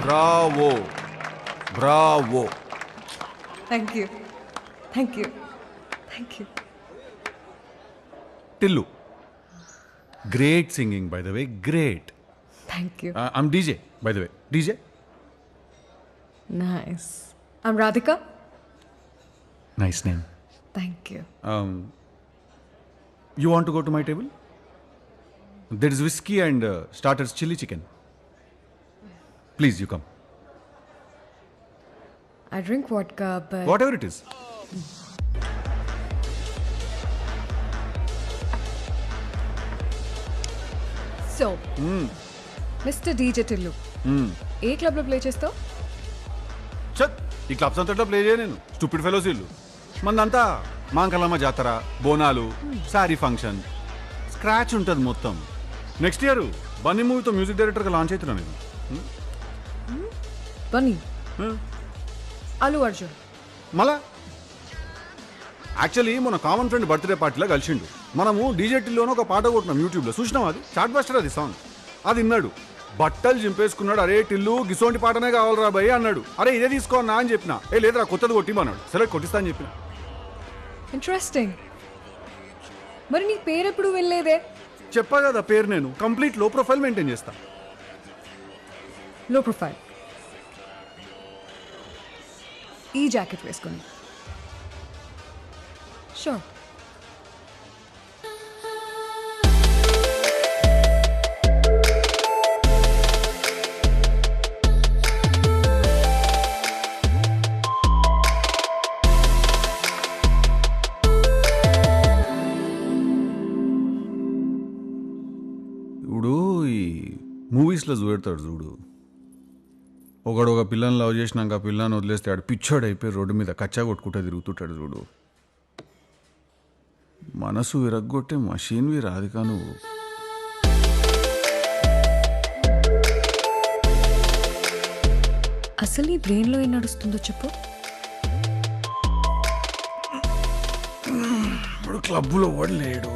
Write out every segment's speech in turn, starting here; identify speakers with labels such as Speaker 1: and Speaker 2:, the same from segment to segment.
Speaker 1: Bravo Bravo.
Speaker 2: Thank you thank you thank you.
Speaker 1: Tillu, great singing by the way, great.
Speaker 2: Thank you.
Speaker 1: I'm DJ by the way, DJ.
Speaker 2: Nice. I'm Radhika.
Speaker 1: Nice name.
Speaker 2: Thank you.
Speaker 1: You want to go to my table? There is whiskey and starters chili chicken. Please, you come.
Speaker 2: I drink vodka, but
Speaker 1: Whatever it is.
Speaker 2: so, Mr. DJ Tillu, ఏ క్లబ్లో play చేస్తావు?
Speaker 1: చత్, ఈ clubs అంతట్లో play చేయ నేను. Stupid fellows ఇల్లు. మందంతా మాంకలమ్మ జాతర, Bonalu, sari function, scratch ఉంటుంది మొత్తం. నెక్స్ట్ ఇయర్ బన్నీ మూవీతో మ్యూజిక్ డైరెక్టర్గా లాంచ్ అవుతున్నా నేను.
Speaker 2: బన్నీ, అల్లు అర్జున్.
Speaker 1: మళ్ళా యాక్చువల్లీ మన కామన్ ఫ్రెండ్ బర్త్డే పార్టీలో కలిసిండు. మనము డీజే టిల్లోనే ఒక పాట కొట్టినాం యూట్యూబ్లో, చూసినాం. అది చాట్ బస్టర్, అది సాంగ్. అది విన్నాడు, బట్టలు చింపేసుకున్నాడు. అరే టిల్లు గిసోంటి పాటనే కావాలరా భయ్ అన్నాడు. అరే ఇదే తీసుకో అన్నా అని చెప్పిన. లేదురా కొత్తది కొట్టిమన్నాడు. సరే కొట్టిస్తా అని చెప్పిన.
Speaker 2: ఇంట్రెస్టింగ్. మరి నీ పేరు ఎప్పుడు వెళ్ళలేదే?
Speaker 1: చెప్పా కదా పేరు, నేను కంప్లీట్ లో ప్రొఫైల్ మెయింటైన్ చేస్తా.
Speaker 2: లో ప్రొఫైల్. ఈ జాకెట్ వేసుకుని షూర్.
Speaker 1: ఇప్పుడు ఈ మూవీస్లో చూపెడతాడు చూడు, ఒకడు ఒక పిల్లని లవ్ చేసినాక ఆ పిల్లని వదిలేస్తే ఆడు పిచ్చోడు అయిపోయి రోడ్డు మీద కచ్చా కొట్టుకుంటూ తిరుగుతుంటాడు చూడు. మనసు విరగ్గొట్టే మషీన్వి రాధికా నువ్వు.
Speaker 2: అసలు ఈ బ్రెయిన్లో ఏం నడుస్తుందో చెప్పు.
Speaker 1: ఇప్పుడు క్లబ్లో లేడు,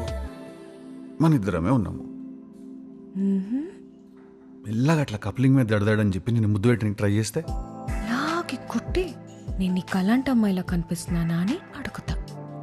Speaker 1: మన ఇద్దరమే ఉన్నాము. మెల్లగా అట్లా కప్లింగ్ మీద దడదాడని చెప్పి నేను ముద్దు పెట్టడానికి ట్రై చేస్తే
Speaker 2: లాగి కొట్టి నేను నీ కలాంటి అమ్మాయిలా కనిపిస్తున్నానా అని